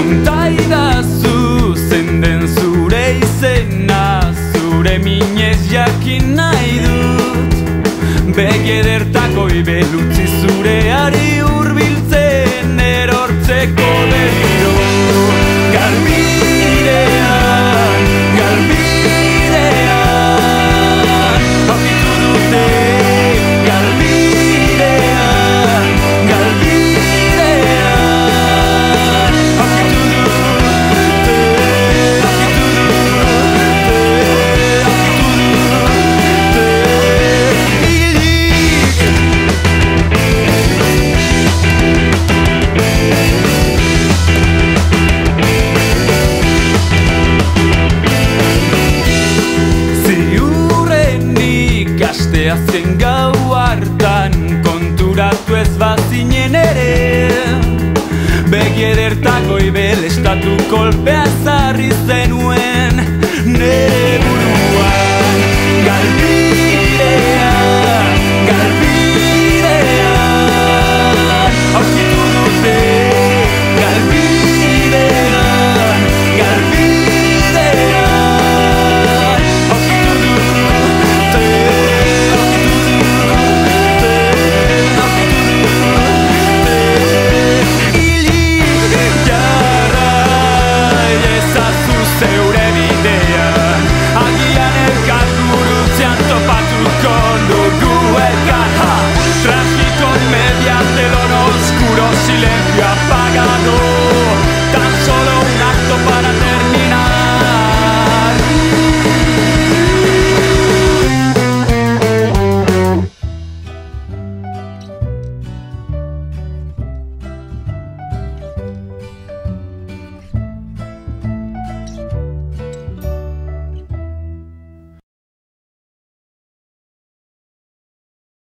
Kontaidazu zein den zure izena, zure minez jakin nahi dut. Begi edertako ibelutzi zureari hurbiltzen erortzeko berriro. Galbidean, galbidean, aurkitu dute. Galbidean, galbidean, aurkitu dute, aurkitu dute, azken gau hartan konturatu ez bazinen ere, begi edertako ibelestatu kolpea zarri zenuen nere buruan. Galbidean, galbidean, aurkitu dute. Galbidean, galbidean, aurkitu dute. Zeure bidean, agian elkartu urutzean topatuko dugu elkar. Trafiko mediante lo oscuro silencio.